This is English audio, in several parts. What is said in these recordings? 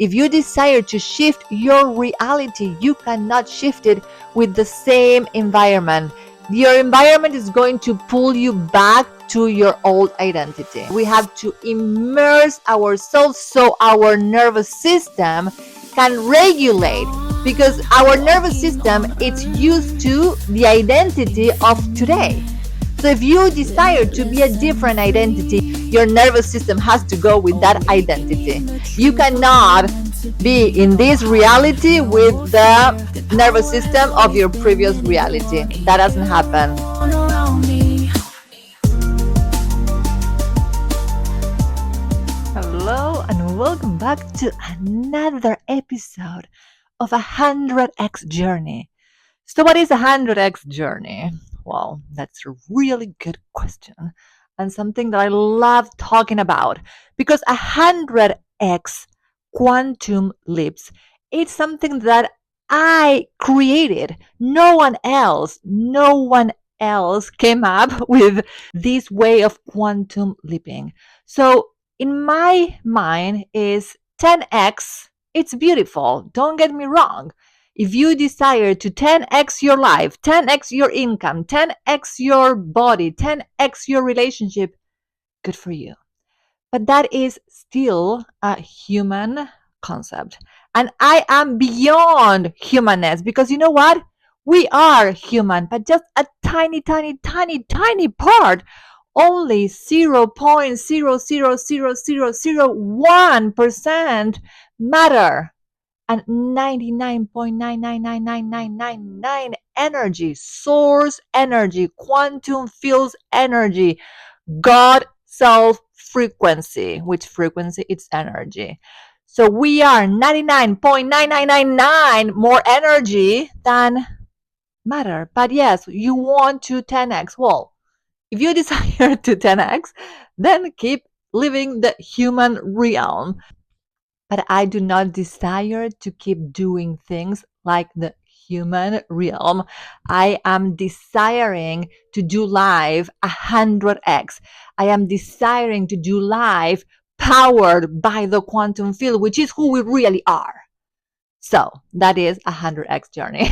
If you desire to shift your reality, you cannot shift it with the same environment. Your environment is going to pull you back to your old identity. We have to immerse ourselves so our nervous system can regulate, because our nervous system is used to the identity of today. So if you desire to be a different identity, your nervous system has to go with that identity. You cannot be in this reality with the nervous system of your previous reality. That doesn't happen. Hello and welcome back to another episode of 100x Journey. So what is 100x Journey? Well, that's a really good question and something that I love talking about, because 100x quantum leaps, it's something that I created. No one else came up with this way of quantum leaping. So in my mind is 10x. It's beautiful, don't get me wrong. If you desire to 10x your life, 10x your income, 10x your body, 10x your relationship, good for you. But that is still a human concept. And I am beyond humanness, because you know what? We are human, but just a tiny part. Only 0.0000001% matter. And 99.9999999 energy, source energy, quantum fields energy, God self frequency, which frequency it's energy. So we are 99.9999 more energy than matter. But yes, you want to 10x. Well, if you desire to 10x, then keep living the human realm. But I do not desire to keep doing things like the human realm. I am desiring to do life 100x. I am desiring to do life powered by the quantum field, which is who we really are. So that is 100x journey.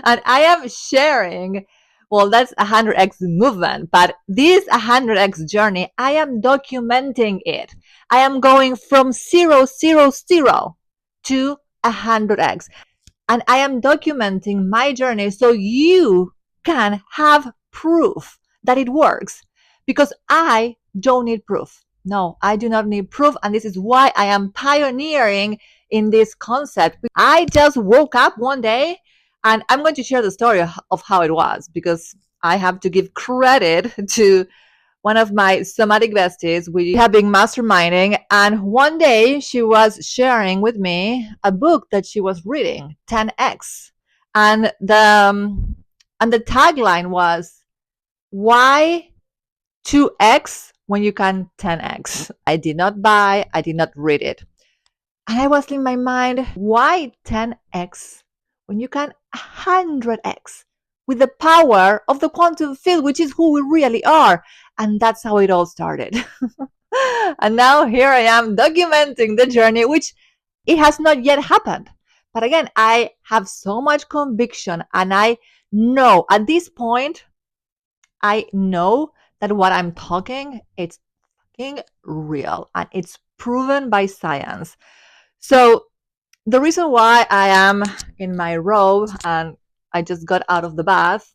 And I am sharing, well, that's 100x movement, but this 100x journey, I am documenting it. I am going from 000 to 100x. And I am documenting my journey so you can have proof that it works. Because I don't need proof. No, I do not need proof. And this is why I am pioneering in this concept. I just woke up one day, and I'm going to share the story of how it was, because I have to give credit to one of my somatic besties. We have been masterminding, and one day she was sharing with me a book that she was reading, 10x, and the tagline was, why 2x when you can 10x? I did not buy, I did not read it. And I was in my mind, why 10x when you can 100x with the power of the quantum field, which is who we really are? And that's how it all started. And now here I am documenting the journey, which it has not yet happened. But again, I have so much conviction, and I know at this point, I know that what I'm talking, it's fucking real, and it's proven by science. So the reason why I am in my robe and I just got out of the bath,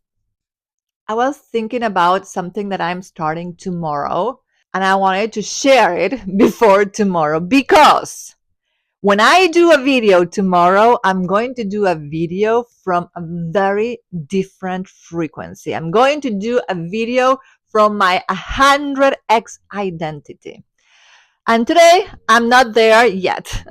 I was thinking about something that I'm starting tomorrow, and I wanted to share it before tomorrow, because when I do a video tomorrow, I'm going to do a video from a very different frequency. I'm going to do a video from my 100x identity. And today, I'm not there yet.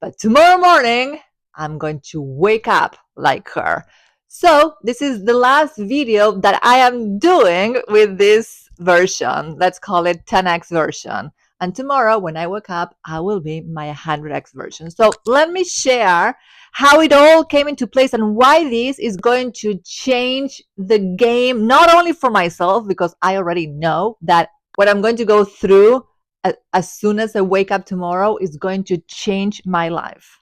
But tomorrow morning, I'm going to wake up like her. So this is the last video that I am doing with this version. Let's call it 10x version. And tomorrow when I wake up, I will be my 100x version. So let me share how it all came into place and why this is going to change the game, not only for myself, because I already know that what I'm going to go through as soon as I wake up tomorrow is going to change my life.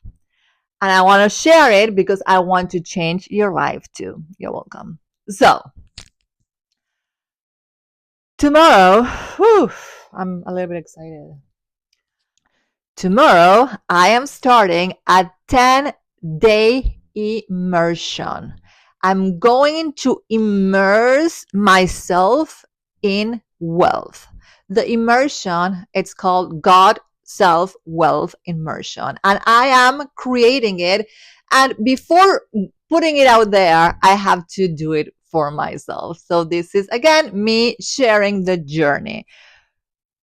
And I want to share it because I want to change your life too. You're welcome. So, tomorrow, whew, I'm a little bit excited. Tomorrow, I am starting a 10-day immersion. I'm going to immerse myself in wealth. The immersion, it's called God Self Wealth Immersion. And I am creating it. And before putting it out there, I have to do it for myself. So this is, again, me sharing the journey.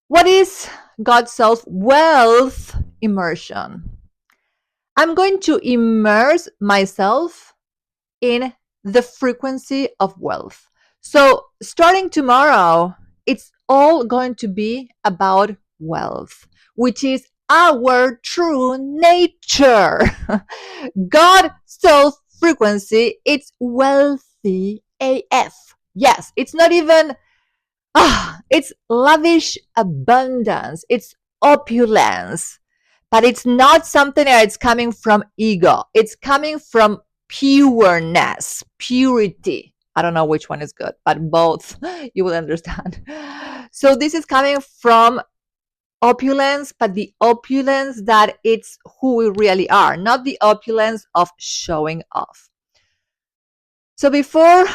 What is God Self Wealth Immersion? I'm going to immerse myself in the frequency of wealth. So, starting tomorrow, it's all going to be about wealth, which is our true nature. God self frequency, it's wealthy AF. Yes, it's not even it's lavish abundance, it's opulence, but it's not something that it's coming from ego. It's coming from pureness, purity. I don't know which one is good, but both you will understand. So this is coming from opulence, but the opulence that it's who we really are, not the opulence of showing off. So before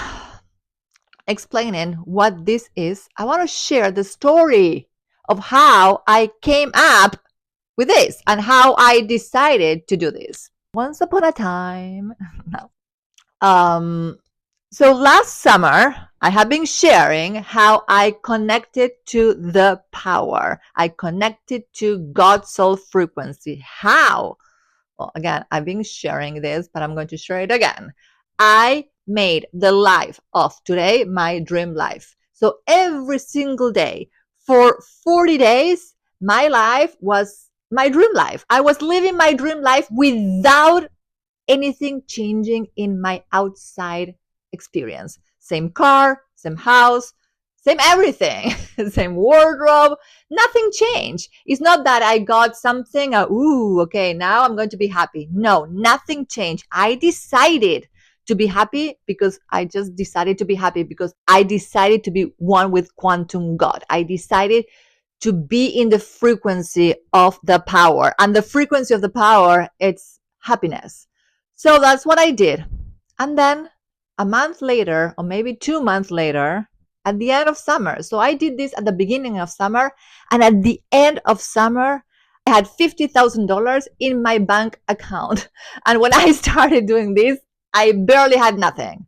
explaining what this is, I want to share the story of how I came up with this and how I decided to do this. Once upon a time, no. So last summer, I have been sharing how I connected to the power. I connected to God's soul frequency. How? Well, again, I've been sharing this, but I'm going to share it again. I made the life of today my dream life. So every single day for 40 days, my life was my dream life. I was living my dream life without anything changing in my outside experience. Same car, same house, same everything, same wardrobe, nothing changed. It's not that I got something, okay, now I'm going to be happy. No, nothing changed. I decided to be happy because I just decided to be happy because I decided to be one with quantum God. I decided to be in the frequency of the power, and the frequency of the power, it's happiness. So that's what I did. And then a month later, or maybe 2 months later, at the end of summer. So I did this at the beginning of summer, and at the end of summer, I had $50,000 in my bank account. And when I started doing this, I barely had nothing.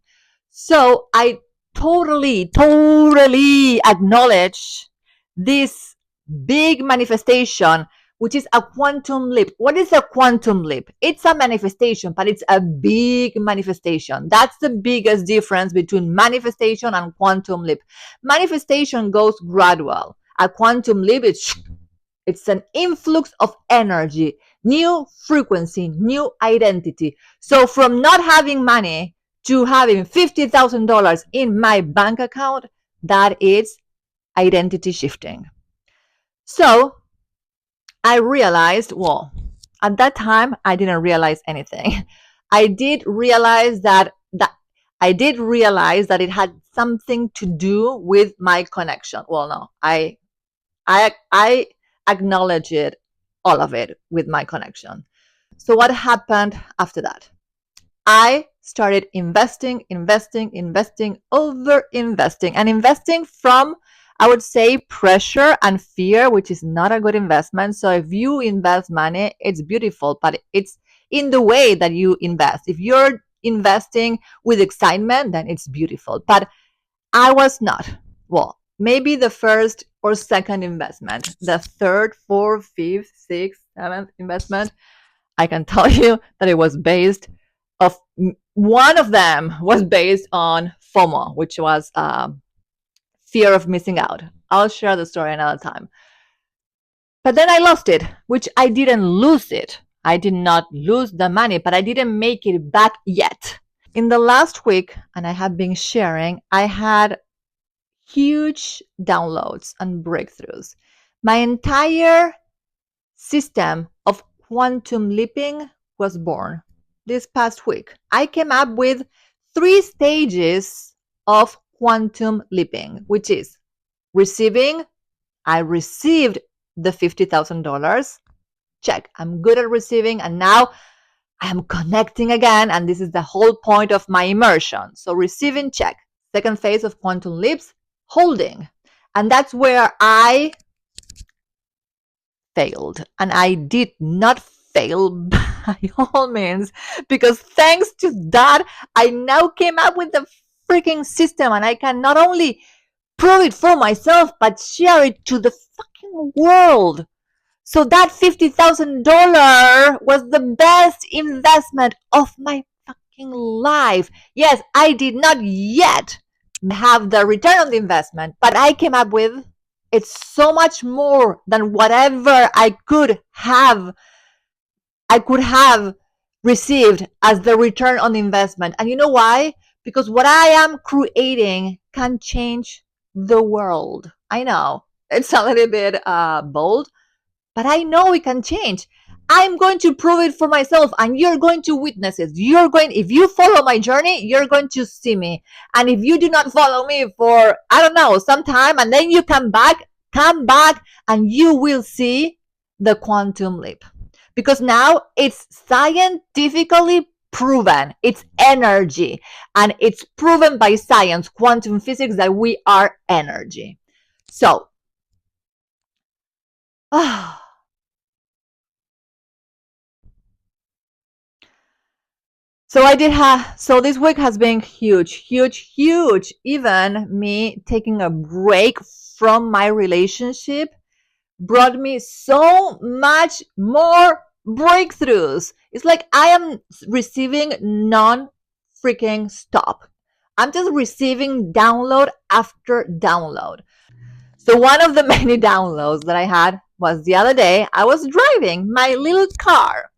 So I totally acknowledge this big manifestation, which is a quantum leap. What is a quantum leap? It's a manifestation, but it's a big manifestation. That's the biggest difference between manifestation and quantum leap. Manifestation goes gradual. A quantum leap is it's an influx of energy, new frequency, new identity. So from not having money to having $50,000 in my bank account, that is identity shifting. So I realized, well, at that time, I didn't realize anything. I did realize that it had something to do with my connection. Well, no, I acknowledge it, all of it, with my connection. So what happened after that? I started investing, over investing, and investing from, I would say, pressure and fear, which is not a good investment. So if you invest money, it's beautiful, but it's in the way that you invest. If you're investing with excitement, then it's beautiful. But I was not. Well, maybe the first or second investment, the third, fourth, fifth, sixth, seventh investment, I can tell you that it was based of one of them was based on FOMO, which was fear of missing out. I'll share the story another time. But then I lost it, which I didn't lose it. I did not lose the money, but I didn't make it back yet. In the last week, and I have been sharing, I had huge downloads and breakthroughs. My entire system of quantum leaping was born this past week. I came up with 3 stages of quantum leaping, which is receiving. I received the $50,000. Check. I'm good at receiving, and now I'm connecting again, and this is the whole point of my immersion. So receiving, check. Second phase of quantum leaps, holding. And that's where I failed. And I did not fail by all means, because thanks to that, I now came up with the freaking system, and I can not only prove it for myself, but share it to the fucking world. So that $50,000 was the best investment of my fucking life. Yes, I did not yet have the return on the investment, but I came up with it's so much more than whatever I could have received as the return on investment. And you know why? Because what I am creating can change the world. I know it's a little bit bold, but I know it can change. I'm going to prove it for myself, and you're going to witness it. If you follow my journey, you're going to see me. And if you do not follow me for, I don't know, some time, and then you come back, and you will see the quantum leap. Because now it's scientifically proven. It's energy, and it's proven by science, quantum physics, that we are energy. So, so this week has been huge. Even me taking a break from my relationship brought me so much more breakthroughs. It's like I am receiving non-freaking stop. I'm just receiving download after download. So one of the many downloads that I had was the other day. I was driving my little car.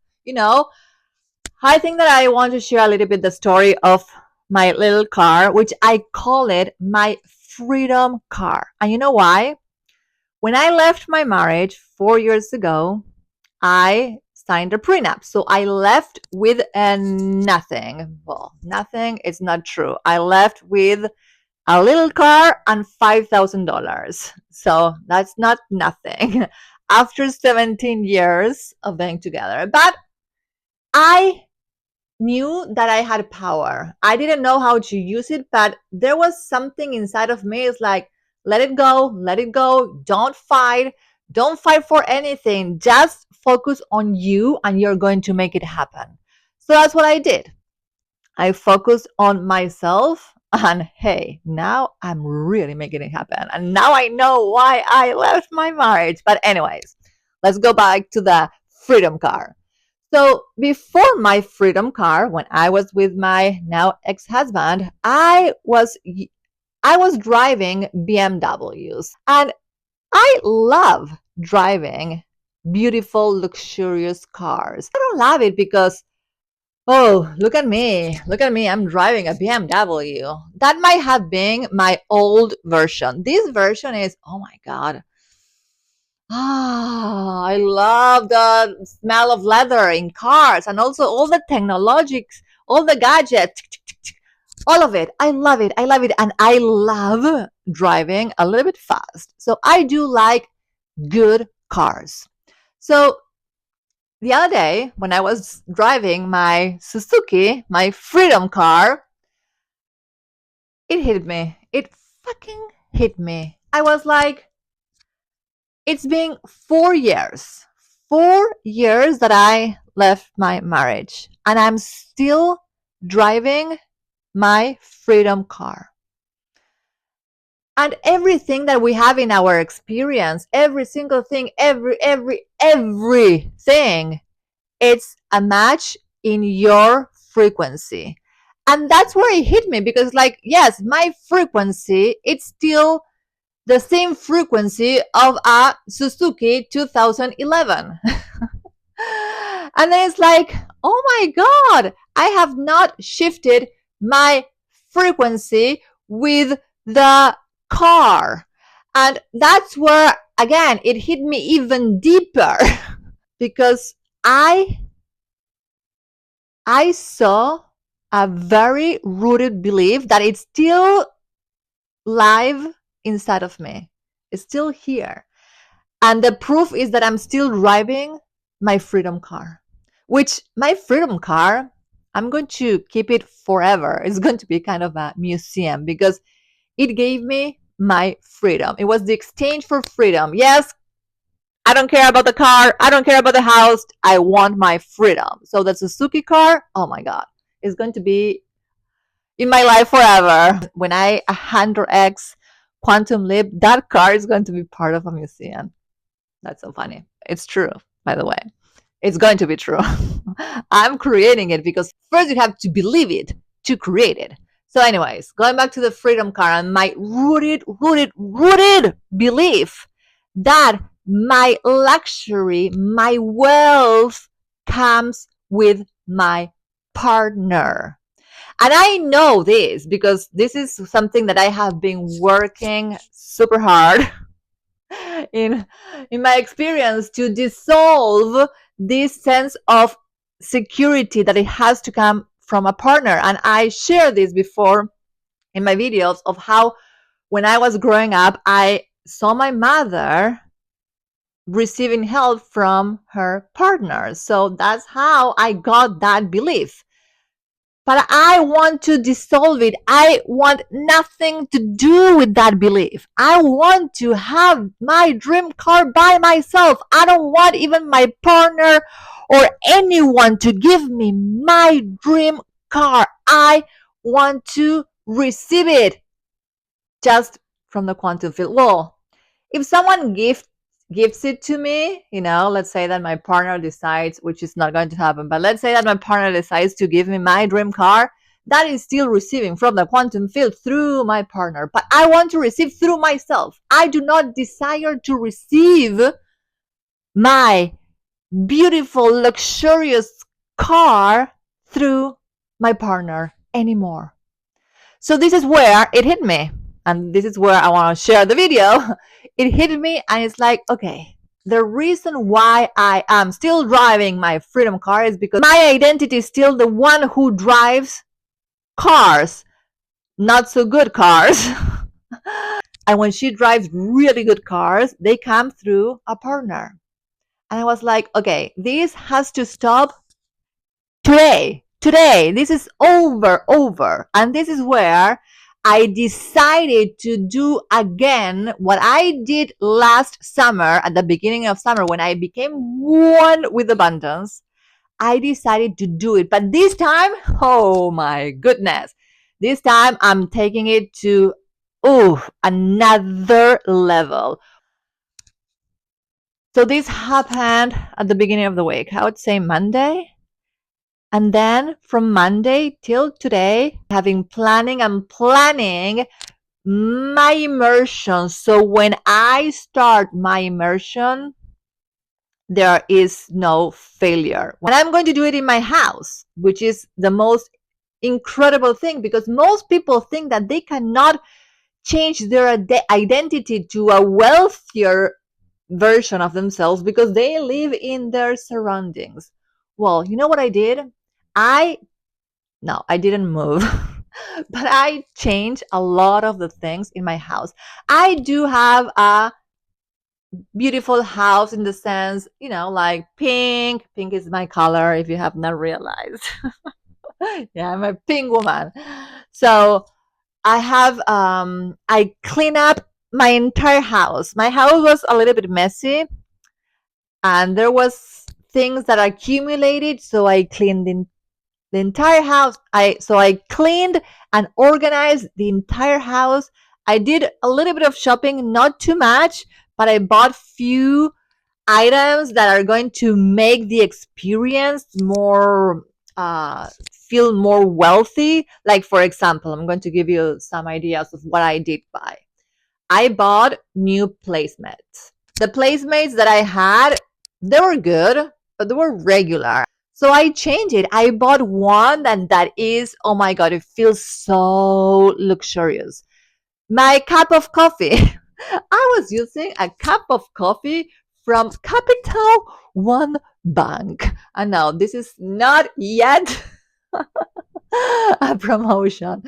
I think that I want to share a little bit the story of my little car, which I call it my freedom car. And you know why? When I left my marriage 4 years ago, I signed a prenup. So I left with nothing. Well, nothing, it's not true. I left with a little car and $5,000. So that's not nothing after 17 years of being together. But I knew that I had power. I didn't know how to use it, but there was something inside of me. It's like, let it go, don't fight for anything, just focus on you and you're going to make it happen. So that's what I did. I focused on myself, and hey, now I'm really making it happen. And now I know why I left my marriage. But anyways, let's go back to the freedom car. So before my freedom car, when I was with my now ex-husband, I was driving BMWs, and I love driving beautiful, luxurious cars. I don't love it because, oh, look at me, I'm driving a BMW. That might have been my old version. This version is, oh my God. I love the smell of leather in cars, and also all the technologics, all the gadgets, all of it. I love it. And I love driving a little bit fast. So I do like good cars. So the other day when I was driving my Suzuki, my freedom car, it hit me. It fucking hit me. I was like, it's been 4 years. 4 years that I left my marriage, and I'm still driving my freedom car. And everything that we have in our experience, every single thing, everything, it's a match in your frequency. And that's where it hit me, because like, yes, my frequency, it's still the same frequency of a Suzuki 2011. And then it's like, oh my God, I have not shifted my frequency with the car. And that's where again, it hit me even deeper because I saw a very rooted belief that it's still live inside of me. It's still here. And the proof is that I'm still driving my freedom car, which my freedom car, I'm going to keep it forever. It's going to be kind of a museum because it gave me my freedom. It was the exchange for freedom. Yes, I don't care about the car. I don't care about the house. I want my freedom. So the Suzuki car, oh my God, it's going to be in my life forever. When I 100x quantum leap, that car is going to be part of a museum. That's so funny. It's true, by the way. It's going to be true. I'm creating it because first you have to believe it to create it. So, anyways, going back to the freedom car and my rooted belief that my luxury, my wealth comes with my partner. And I know this because this is something that I have been working super hard in my experience to dissolve this sense of security that it has to come from a partner. And I shared this before in my videos of how when I was growing up, I saw my mother receiving help from her partner. So that's how I got that belief. But I want to dissolve it. I want nothing to do with that belief. I want to have my dream car by myself. I don't want even my partner or anyone to give me my dream car. I want to receive it just from the quantum field. Well, if someone gives it to me, let's say that my partner decides, which is not going to happen, but let's say that my partner decides to give me my dream car, that is still receiving from the quantum field through my partner. But I want to receive through myself. I do not desire to receive my beautiful, luxurious car through my partner anymore. So this is where it hit me. And this is where I want to share the video. It hit me and it's like, okay, the reason why I am still driving my freedom car is because my identity is still the one who drives cars, not so good cars. And when she drives really good cars, they come through a partner. And I was like, okay, this has to stop today. This is over. And this is where I decided to do again what I did last summer, at the beginning of summer, when I became one with abundance. I decided to do it. But this time, oh my goodness, this time I'm taking it to another level. So this happened at the beginning of the week. I would say Monday. And then from Monday till today, I've been planning my immersion. So when I start my immersion, there is no failure. And I'm going to do it in my house, which is the most incredible thing, because most people think that they cannot change their identity to a wealthier version of themselves because they live in their surroundings. Well, you know what I did? No, I didn't move, but I changed a lot of the things in my house. I do have a beautiful house in the sense, like pink. Pink is my color, if you have not realized. Yeah, I'm a pink woman. So I clean up my entire house. My house was a little bit messy and there was things that accumulated, so I cleaned the entire house. I cleaned and organized the entire house. I did a little bit of shopping, not too much, but I bought few items that are going to make the experience more feel more wealthy. Like, for example, I'm going to give you some ideas of what I did buy. I bought new placemats. The placemates that I had, they were good, but they were regular. So I changed it. I bought one that is, oh my God, it feels so luxurious. My cup of coffee. I was using a cup of coffee from Capital One Bank. And now this is not yet a promotion,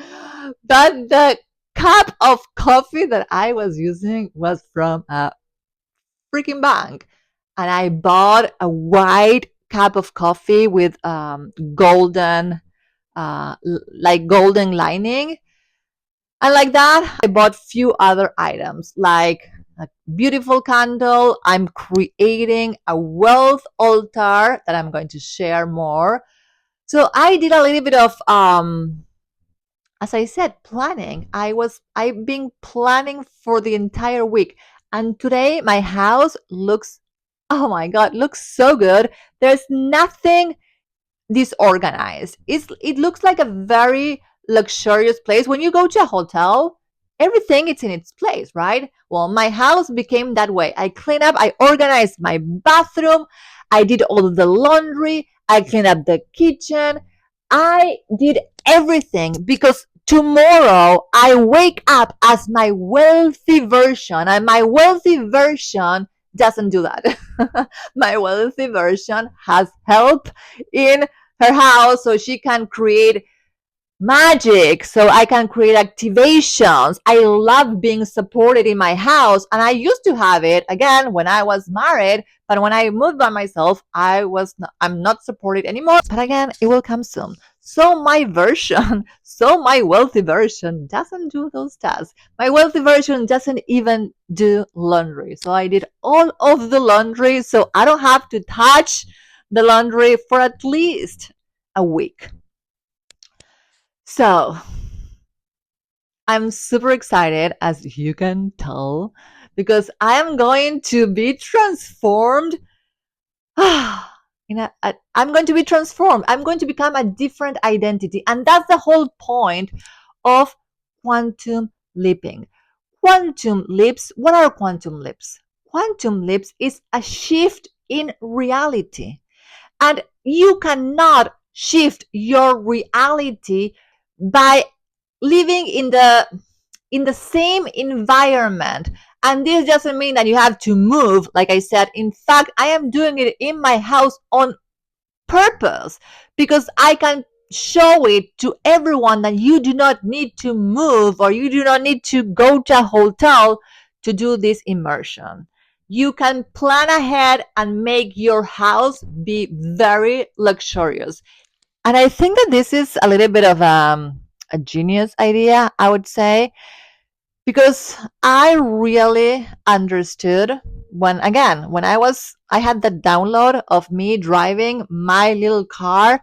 but the cup of coffee that I was using was from a freaking bank. And I bought a white cup of coffee with golden, like golden lining. And like that, I bought few other items like a beautiful candle. I'm creating a wealth altar that I'm going to share more. So I did a little bit of as I said, planning. I've been planning for the entire week. And today my house looks, oh my God, looks so good. There's nothing disorganized. It looks like a very luxurious place. When you go to a hotel, everything is in its place, right? Well, my house became that way. I cleaned up, I organized my bathroom, I did all of the laundry, I cleaned up the kitchen. I did everything because tomorrow I wake up as my wealthy version, and my wealthy version doesn't do that. My wealthy version has help in her house so she can create magic, so I can create activations. I love being supported in my house, and I used to have it again when I was married, but when I moved by myself, I'm not supported anymore. But again, it will come soon. So my version, so my wealthy version doesn't do those tasks. My wealthy version doesn't even do laundry. So I did all of the laundry, so I don't have to touch the laundry for at least a week. So I'm super excited, as you can tell, because I am going to be transformed. I'm going to be transformed. I'm going to become a different identity. And that's the whole point of quantum leaping. Quantum leaps, what are quantum leaps? Quantum leaps is a shift in reality. And you cannot shift your reality by living in the same environment. And this doesn't mean that you have to move. Like I said, in fact, I am doing it in my house on purpose because I can show it to everyone that you do not need to move, or you do not need to go to a hotel to do this immersion. You can plan ahead and make your house be very luxurious. And I think that this is a little bit of a genius idea, I would say, because I really understood when I had the download of me driving my little car.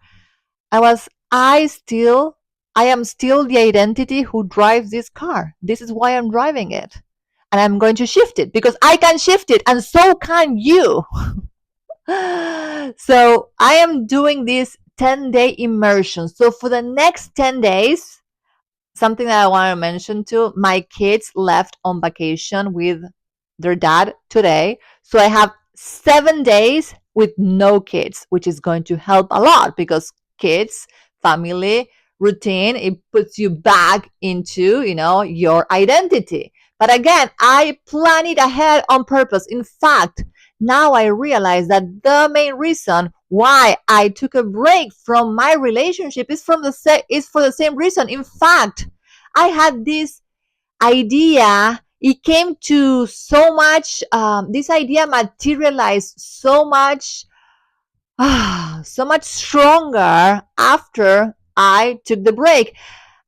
I am still the identity who drives this car. This is why I'm driving it. And I'm going to shift it because I can shift it, and so can you. So I am doing this 10-day immersion. So for the next 10 days, something that I want to mention too, my kids left on vacation with their dad today. So I have 7 days with no kids, which is going to help a lot because kids, family, routine, it puts you back into, your identity. But again, I plan it ahead on purpose. In fact, now I realize that the main reason why I took a break from my relationship is for the same reason. In fact, I had this idea. It came to so much. This idea materialized so much, so much stronger after I took the break.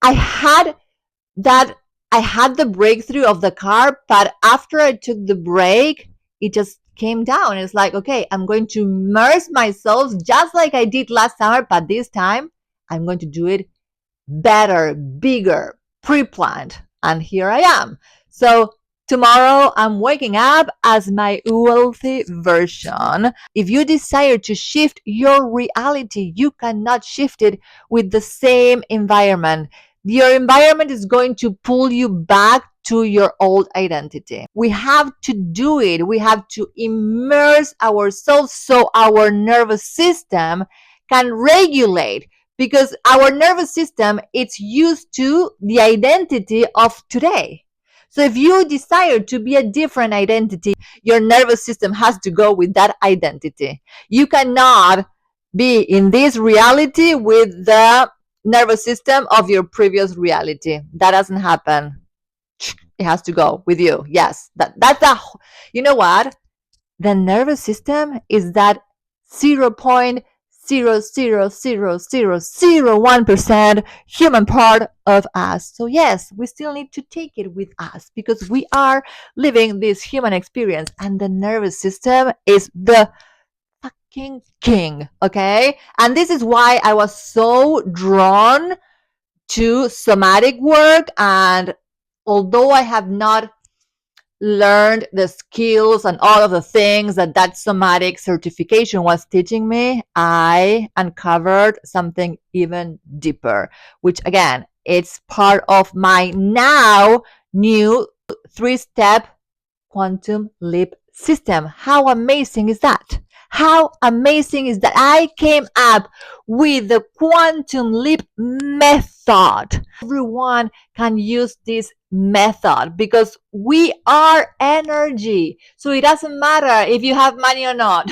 I had that. I had the breakthrough of the car, but after I took the break, it just came down. It's like, okay, I'm going to immerse myself just like I did last summer, but this time I'm going to do it better, bigger, pre-planned. And here I am. So tomorrow I'm waking up as my wealthy version. If you desire to shift your reality, you cannot shift it with the same environment. Your environment is going to pull you back to your old identity. We have to do it. We have to immerse ourselves so our nervous system can regulate, because our nervous system it's used to the identity of today. So if you desire to be a different identity, your nervous system has to go with that identity. You cannot be in this reality with the nervous system of your previous reality. That doesn't happen. It has to go with you. Yes, that's the. You know what? The nervous system is that 0.0000001% human part of us. So yes, we still need to take it with us because we are living this human experience, and the nervous system is the fucking king. Okay, and this is why I was so drawn to somatic work. And although I have not learned the skills and all of the things that somatic certification was teaching me, I uncovered something even deeper, which again, it's part of my now new 3-step quantum leap system. How amazing is that? How amazing is that I came up with the quantum leap method. Everyone can use this method because we are energy. So it doesn't matter if you have money or not.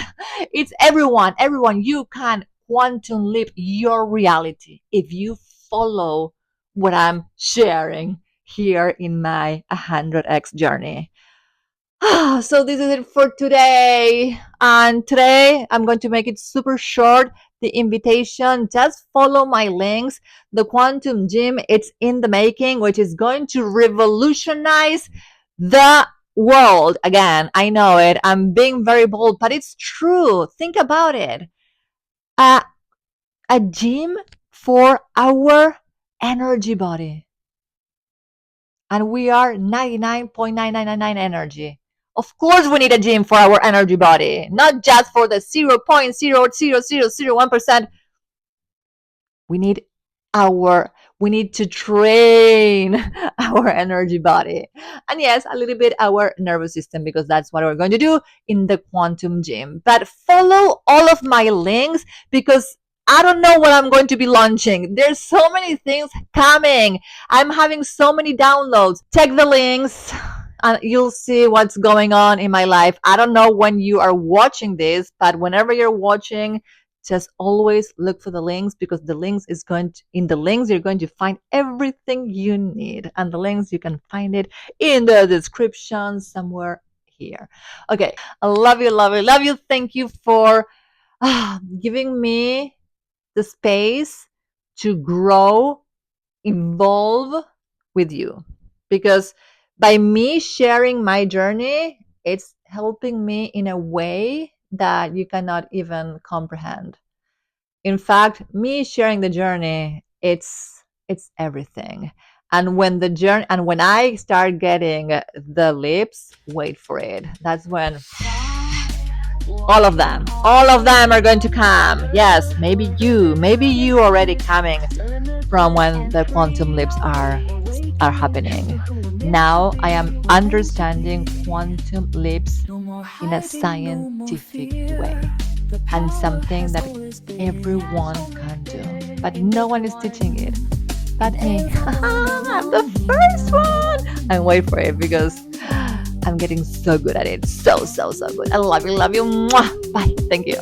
It's everyone. You can quantum leap your reality if you follow what I'm sharing here in my 100x journey. So this is it for today. And today I'm going to make it super short. The invitation, just follow my links. The quantum gym, it's in the making, which is going to revolutionize the world. Again, I know it. I'm being very bold, but it's true. Think about it. A gym for our energy body. And we are 99.9999 energy. Of course, we need a gym for our energy body, not just for the 0.00001%. We need we need to train our energy body. And yes, a little bit our nervous system, because that's what we're going to do in the quantum gym. But follow all of my links because I don't know what I'm going to be launching. There's so many things coming. I'm having so many downloads. Check the links and you'll see what's going on in my life. I don't know when you are watching this, but whenever you're watching, just always look for the links, because the links is going to, in the links you're going to find everything you need, and the links you can find it in the description somewhere here. Okay, I love you, love you, love you. Thank you for giving me the space to grow, evolve with you, because by me sharing my journey, it's helping me in a way that you cannot even comprehend. In fact, me sharing the journey, it's everything. And when I start getting the lips, wait for it. That's when all of them are going to come. Yes, maybe you already coming from when the quantum leaps are happening. Now I am understanding quantum leaps in a scientific way, and something that everyone can do, but no one is teaching it but me. I'm the first one. And wait for it, because I'm getting so good at it. So good. I love you. Mwah. Bye. Thank you.